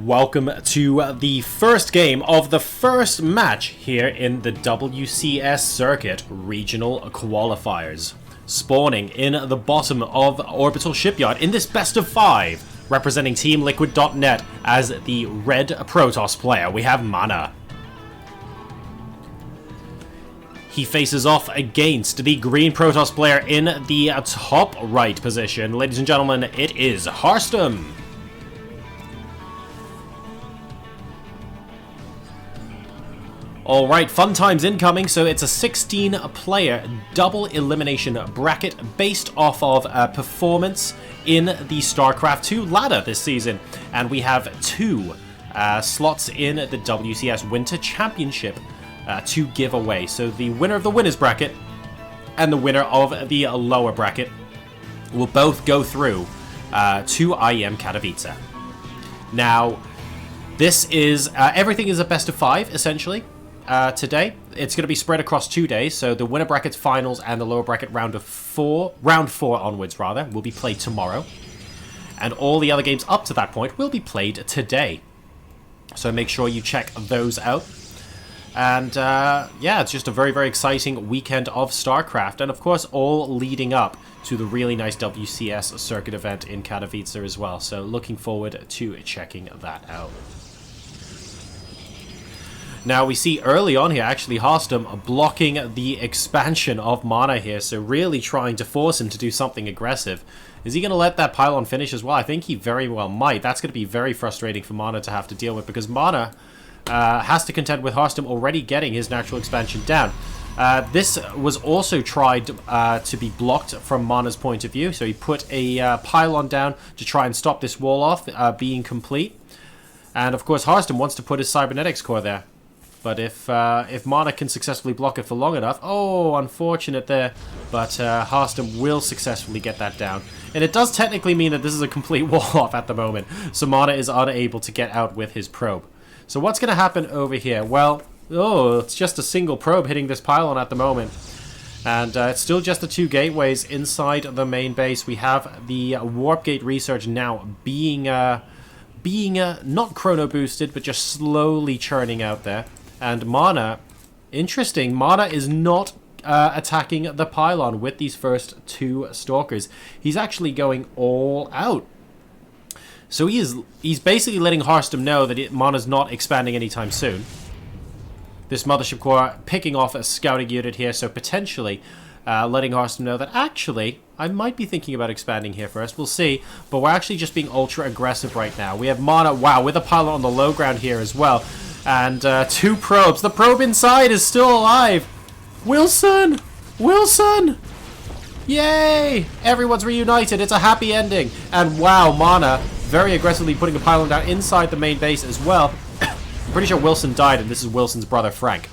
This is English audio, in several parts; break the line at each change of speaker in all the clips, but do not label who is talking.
Welcome to the first game of the first match here in the WCS Circuit Regional Qualifiers. Spawning in the bottom of Orbital Shipyard in this best of 5, representing Team Liquid.net as the red Protoss player, we have MaNa. He faces off against the green Protoss player in the top right position. Ladies and gentlemen, it is Harstem. Alright, fun times incoming. So it's a 16-player double elimination bracket based off of performance in the StarCraft II ladder this season. And we have 2 slots in the WCS Winter Championship to give away. So the winner of the winners bracket and the winner of the lower bracket will both go through to IEM Katowice. Now, this is everything is a best of 5 essentially. Today, it's going to be spread across 2 days, so the winner brackets finals and the lower bracket round 4 onwards rather, will be played tomorrow. And all the other games up to that point will be played today. So make sure you check those out. And yeah, it's just a very, very exciting weekend of StarCraft. And of course, all leading up to the really nice WCS Circuit event in Katowice as well. So looking forward to checking that out. Now, we see early on here, actually, Harstem blocking the expansion of MaNa here, so really trying to force him to do something aggressive. Is he going to let that pylon finish as well? I think he very well might. That's going to be very frustrating for MaNa to have to deal with, because MaNa has to contend with Harstem already getting his natural expansion down. This was also tried to be blocked from MaNa's point of view, so he put a pylon down to try and stop this wall off being complete. And, of course, Harstem wants to put his cybernetics core there. But if MaNa can successfully block it for long enough... Oh, unfortunate there. But Harstem will successfully get that down. And it does technically mean that this is a complete wall-off at the moment. So MaNa is unable to get out with his probe. So what's going to happen over here? Well, it's just a single probe hitting this pylon at the moment. And it's still just the 2 gateways inside the main base. We have the warp gate research now being not chrono boosted, but just slowly churning out there. And MaNa, interesting, MaNa is not attacking the pylon with these first 2 stalkers. He's actually going all out. So he's basically letting Harstem know that MaNa's not expanding anytime soon. This Mothership Core picking off a scouting unit here, so potentially letting Harstem know that actually I might be thinking about expanding here first. We'll see, but we're actually just being ultra aggressive right now. We have MaNa, wow, with a pylon on the low ground here as well. And 2 probes. The probe inside is still alive. Wilson! Wilson! Yay! Everyone's reunited. It's a happy ending. And wow, MaNa very aggressively putting a pylon down inside the main base as well. I'm pretty sure Wilson died, and this is Wilson's brother, Frank.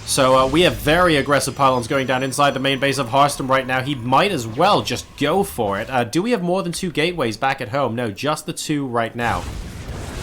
So we have very aggressive pylons going down inside the main base of Harstem right now. He might as well just go for it. Do we have more than 2 gateways back at home? No, just the 2 right now.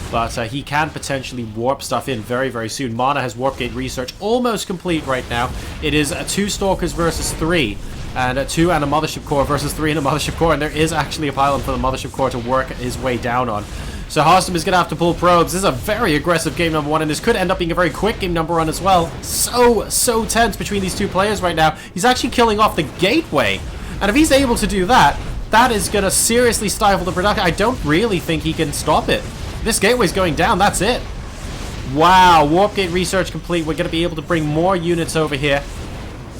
But he can potentially warp stuff in very, very soon. MaNa has warp gate research almost complete right now. It is 2 stalkers versus 3. And 2 and a mothership core versus 3 and a mothership core. And there is actually a pylon for the mothership core to work his way down on. So Harstem is going to have to pull probes. This is a very aggressive game number 1. And this could end up being a very quick game number 1 as well. So tense between these 2 players right now. He's actually killing off the gateway. And if he's able to do that, that is going to seriously stifle the production. I don't really think he can stop it. This gateway's going down, that's it. Wow, warp gate research complete. We're going to be able to bring more units over here.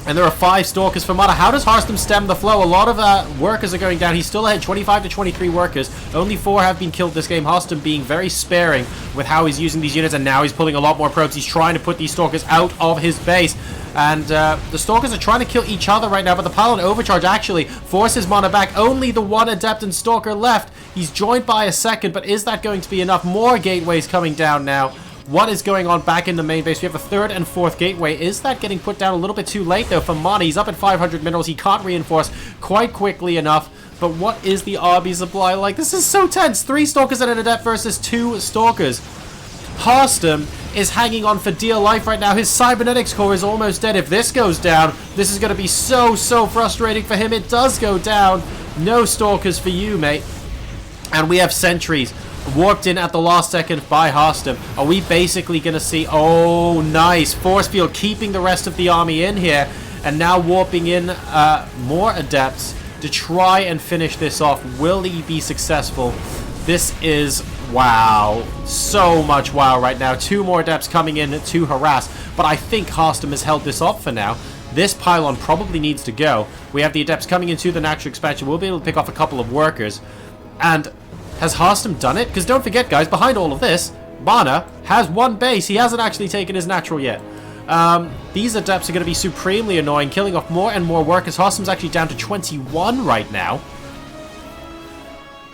And there are 5 stalkers for MaNa. How does Harstem stem the flow? A lot of workers are going down. He's still ahead, 25 to 23 workers. Only 4 have been killed this game. Harstem being very sparing with how he's using these units. And now he's pulling a lot more probes. He's trying to put these stalkers out of his base. And the stalkers are trying to kill each other right now. But the pylon overcharge actually forces MaNa back. Only the 1 adept and stalker left. He's joined by a second. But is that going to be enough? More gateways coming down now. What is going on back in the main base? We have a 3rd and 4th gateway. Is that getting put down a little bit too late, though, for MaNa? He's up at 500 minerals. He can't reinforce quite quickly enough. But what is the RB supply like? This is so tense. 3 stalkers and an adept versus 2 stalkers. Harstem is hanging on for dear life right now. His cybernetics core is almost dead. If this goes down, this is going to be so frustrating for him. It does go down. No stalkers for you, mate. And we have sentries Warped in at the last second by Harstem. Are we basically going to see... Oh, nice. Force field keeping the rest of the army in here. And now warping in more adepts to try and finish this off. Will he be successful? This is... Wow. So much wow right now. 2 more adepts coming in to harass. But I think Harstem has held this off for now. This pylon probably needs to go. We have the adepts coming into the natural expansion. We'll be able to pick off a couple of workers. And... has Harstem done it? Because don't forget, guys, behind all of this, MaNa has 1 base. He hasn't actually taken his natural yet. These adepts are going to be supremely annoying, killing off more and more workers. Harstem's actually down to 21 right now.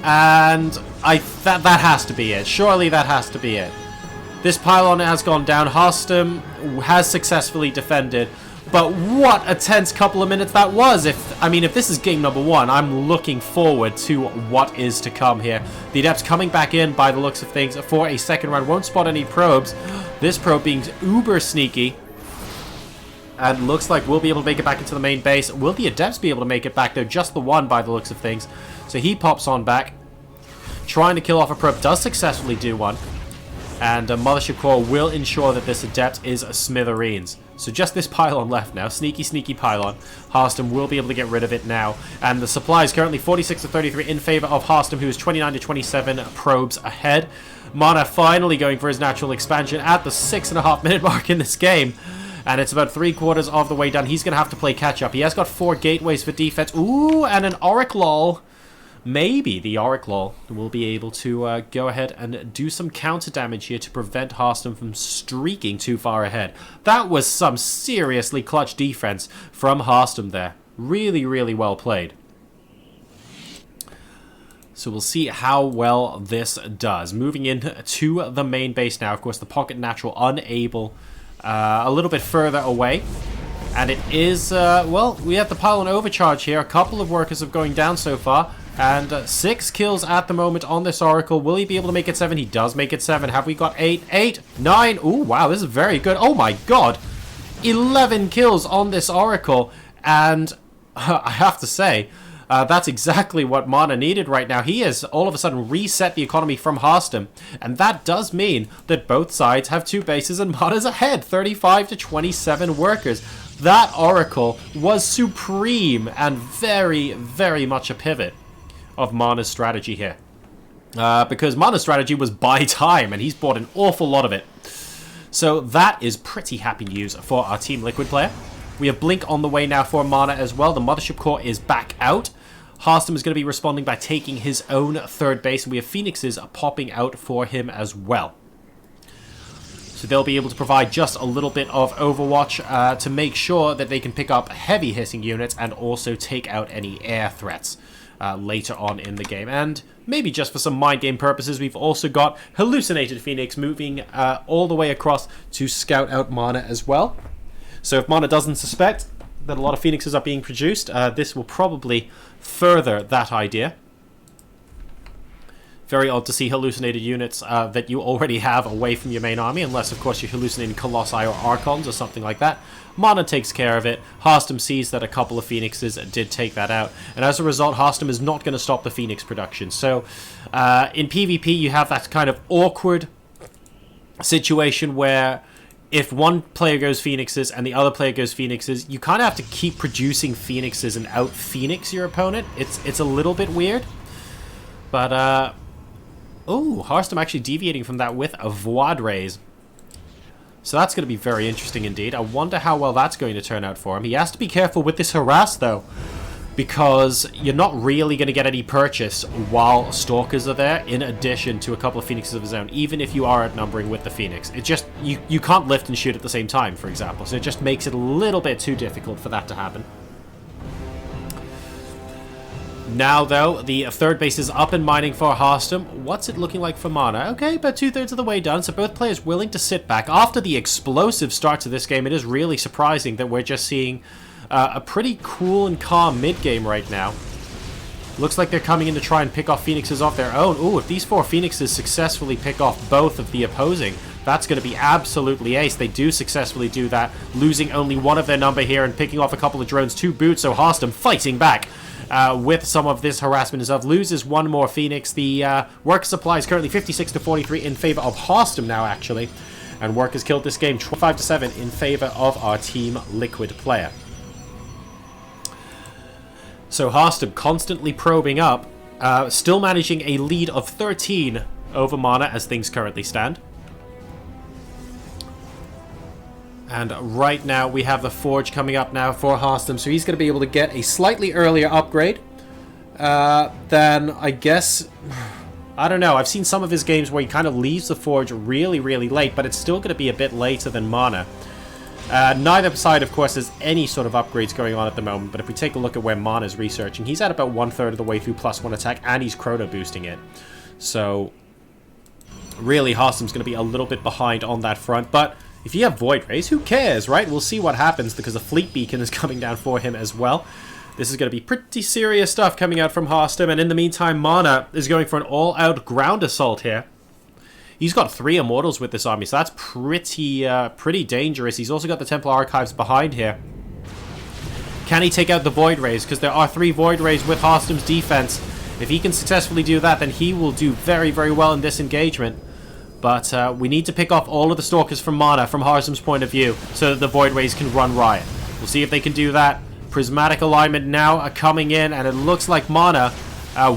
And that has to be it. Surely that has to be it. This pylon has gone down. Harstem has successfully defended. But what a tense couple of minutes that was. If this is game number 1, I'm looking forward to what is to come here. The adepts coming back in by the looks of things for a second round. Won't spot any probes. This probe being uber sneaky. And looks like we'll be able to make it back into the main base. Will the adepts be able to make it back, though? Just the one by the looks of things. So he pops on back. Trying to kill off a probe. Does successfully do one. And Mothership Core will ensure that this adept is smithereens. So just this pylon left now. Sneaky, sneaky pylon. Harstem will be able to get rid of it now. And the supply is currently 46 to 33 in favor of Harstem, who is 29 to 27 probes ahead. MaNa finally going for his natural expansion at the 6.5 minute mark in this game. And it's about 3/4 of the way done. He's going to have to play catch up. He has got 4 gateways for defense. Ooh, and an Oracle. Maybe the Oracle will be able to go ahead and do some counter damage here to prevent Harstem from streaking too far ahead. That was some seriously clutch defense from Harstem there. Really, really well played. So we'll see how well this does. Moving into the main base now. Of course, the Pocket Natural unable, a little bit further away. And it is, well, we have the pylon overcharge here. A couple of workers are going down so far. And 6 kills at the moment on this Oracle. Will he be able to make it 7? He does make it 7. Have we got 8? 8, 9. Ooh, wow, this is very good. Oh my god. 11 kills on this Oracle. And I have to say, that's exactly what MaNa needed right now. He has all of a sudden reset the economy from Harstem. And that does mean that both sides have 2 bases and MaNa's ahead. 35 to 27 workers. That Oracle was supreme and very, very much a pivot of MaNa's strategy here. Because MaNa's strategy was buy time, and he's bought an awful lot of it. So that is pretty happy news for our Team Liquid player. We have Blink on the way now for MaNa as well. The Mothership Core is back out. Harstem is going to be responding by taking his own 3rd base, and we have Phoenixes popping out for him as well. So they'll be able to provide just a little bit of overwatch to make sure that they can pick up heavy hitting units and also take out any air threats later on in the game. And maybe just for some mind game purposes, we've also got Hallucinated Phoenix moving all the way across to scout out MaNa as well. So if MaNa doesn't suspect that a lot of Phoenixes are being produced, this will probably further that idea. Very odd to see hallucinated units that you already have away from your main army, unless, of course, you're hallucinating Colossi or Archons or something like that. MaNa takes care of it. Harstem sees that a couple of Phoenixes did take that out. And as a result, Harstem is not going to stop the Phoenix production. So in PvP, you have that kind of awkward situation where if one player goes Phoenixes and the other player goes Phoenixes, you kind of have to keep producing Phoenixes and out-Phoenix your opponent. It's a little bit weird. But, oh, Harstem actually deviating from that with a Void Raise. So that's going to be very interesting indeed. I wonder how well that's going to turn out for him. He has to be careful with this Harass, though, because you're not really going to get any purchase while Stalkers are there, in addition to a couple of Phoenixes of his own, even if you are outnumbering with the Phoenix. It just, you can't lift and shoot at the same time, for example, so it just makes it a little bit too difficult for that to happen. Now, though, the 3rd base is up and mining for Harstem. What's it looking like for MaNa? Okay, about 2/3 of the way done, so both players willing to sit back. After the explosive start to this game, it is really surprising that we're just seeing a pretty cool and calm mid-game right now. Looks like they're coming in to try and pick off Phoenixes off their own. Ooh, if these 4 Phoenixes successfully pick off both of the opposing, that's going to be absolutely ace. They do successfully do that, losing only one of their number here and picking off a couple of drones to boot, so Harstem fighting back. with some of this harassment himself. Loses one more Phoenix. The work supply is currently 56-43 in favor of Harstem now, actually. And Work has killed this game 5-7 in favor of our Team Liquid player. So Harstem constantly probing up, still managing a lead of 13 over MaNa as things currently stand. And right now we have the Forge coming up now for Harstem, so he's going to be able to get a slightly earlier upgrade than, I guess... I don't know, I've seen some of his games where he kind of leaves the Forge really, really late, but it's still going to be a bit later than MaNa. Neither side, of course, has any sort of upgrades going on at the moment, but if we take a look at where MaNa's researching, he's at about 1/3 of the way through +1 attack, and he's chrono boosting it. So, really, Harstem's going to be a little bit behind on that front, but if you have Void Rays, who cares, right? We'll see what happens, because the Fleet Beacon is coming down for him as well. This is going to be pretty serious stuff coming out from Harstem, and in the meantime, MaNa is going for an all-out ground assault here. He's got 3 Immortals with this army, so that's pretty dangerous. He's also got the Templar Archives behind here. Can he take out the Void Rays? Because there are 3 Void Rays with Harstem's defense. If he can successfully do that, then he will do very, very well in this engagement. But we need to pick off all of the Stalkers from MaNa, from Harstem's point of view, so that the Void Rays can run riot. We'll see if they can do that. Prismatic alignment now coming in, and it looks like MaNa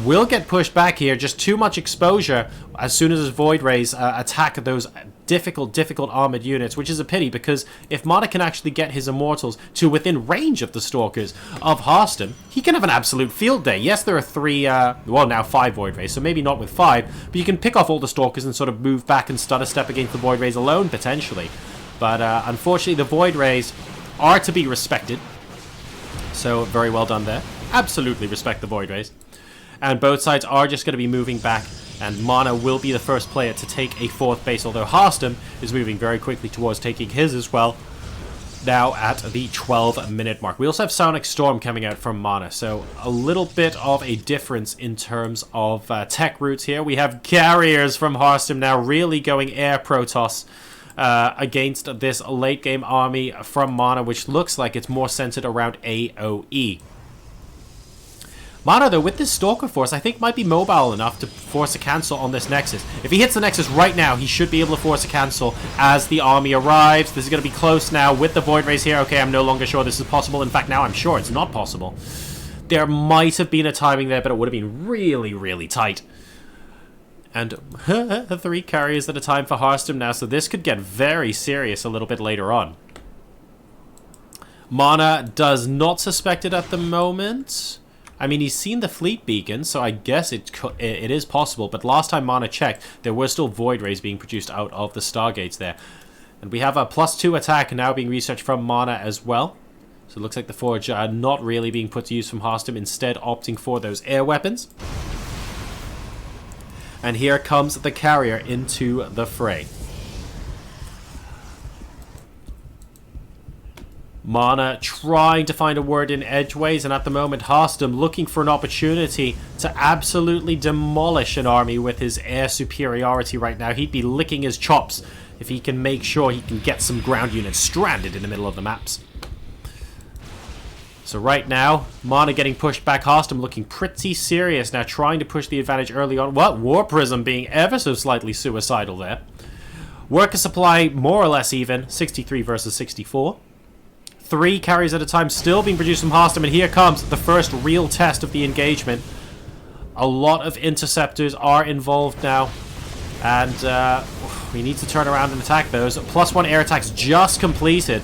will get pushed back here. Just too much exposure as soon as his Void Rays attack those difficult armored units, which is a pity, because if MaNa can actually get his Immortals to within range of the Stalkers of Harstem, he can have an absolute field day. Yes, there are 3, well, now 5 Void Rays, so maybe not with 5, but you can pick off all the Stalkers and sort of move back and stutter step against the Void Rays alone, potentially. But unfortunately, the Void Rays are to be respected. So, very well done there. Absolutely respect the Void Rays. And both sides are just going to be moving back, and MaNa will be the first player to take a 4th base, although Harstem is moving very quickly towards taking his as well, now at the 12-minute mark. We also have Sonic Storm coming out from MaNa, so a little bit of a difference in terms of tech routes here. We have Carriers from Harstem now really going Air Protoss against this late game army from MaNa, which looks like it's more centered around AoE. MaNa, though, with this Stalker force, I think might be mobile enough to force a cancel on this Nexus. If he hits the Nexus right now, he should be able to force a cancel as the army arrives. This is going to be close now with the Void Rays here. Okay, I'm no longer sure this is possible. In fact, now I'm sure it's not possible. There might have been a timing there, but it would have been really, really tight. And 3 carriers at a time for Harstem now, so this could get very serious a little bit later on. MaNa does not suspect it at the moment. I mean, he's seen the Fleet Beacon, so I guess it is possible. But last time MaNa checked, there were still Void Rays being produced out of the Stargates there. And we have a +2 attack now being researched from MaNa as well. So it looks like the Forge are not really being put to use from Harstem, instead opting for those air weapons. And here comes the Carrier into the fray. MaNa trying to find a word in edgeways, and at the moment Harstem looking for an opportunity to absolutely demolish an army with his air superiority right now. He'd be licking his chops if he can make sure he can get some ground units stranded in the middle of the maps. So right now, MaNa getting pushed back. Harstem looking pretty serious now, trying to push the advantage early on. What? War Prism being ever so slightly suicidal there. Worker supply more or less even, 63 versus 64. 3 carries at a time still being produced from Harstem, and here comes the first real test of the engagement. A lot of interceptors are involved now, and we need to turn around and attack those. +1 air attacks just completed.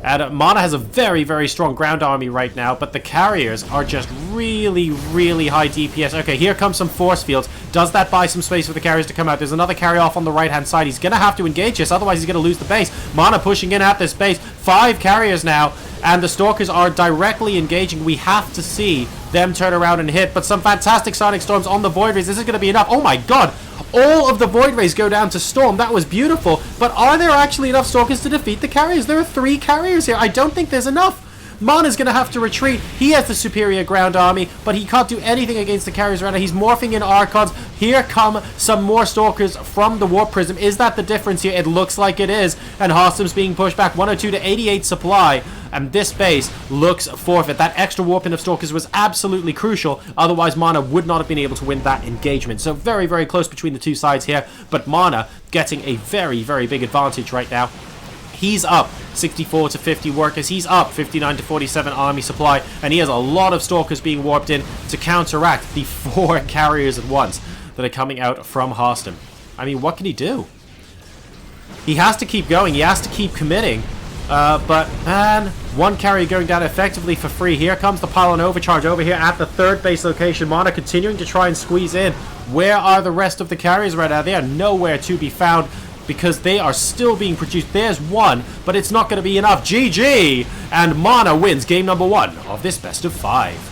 And MaNa has a very, very strong ground army right now, but the carriers are just really, really high DPS. Okay, here comes some force fields. Does that buy some space for the carriers to come out? There's another carry off on the right-hand side. He's going to have to engage this, otherwise he's going to lose the base. MaNa pushing in at this base. 5 carriers now, and the Stalkers are directly engaging. We have to see them turn around and hit, but some fantastic Sonic Storms on the Void Rays. This is going to be enough. Oh my god! All of the Void Rays go down to Storm. That was beautiful. But are there actually enough Stalkers to defeat the carriers? There are 3 carriers here. I don't think there's enough. MaNa's going to have to retreat. He has the superior ground army, but he can't do anything against the carriers right now. He's morphing in Archons. Here come some more Stalkers from the Warp Prism. Is that the difference here? It looks like it is. And Harstem's being pushed back 102 to 88 supply. And this base looks forfeit. That extra warping of Stalkers was absolutely crucial. Otherwise, MaNa would not have been able to win that engagement. So very, very close between the two sides here. But MaNa getting a very, very big advantage right now. He's up 64 to 50 workers. He's up 59 to 47 army supply. And he has a lot of Stalkers being warped in to counteract the 4 carriers at once that are coming out from Harstem. I mean, what can he do? He has to keep going. He has to keep committing. But, man, one carrier going down effectively for free. Here comes the pylon overcharge over here at the 3rd base location. MaNa continuing to try and squeeze in. Where are the rest of the carriers right now? They are nowhere to be found because they are still being produced. There's one, but it's not going to be enough. GG! And MaNa wins game number 1 of this best of 5.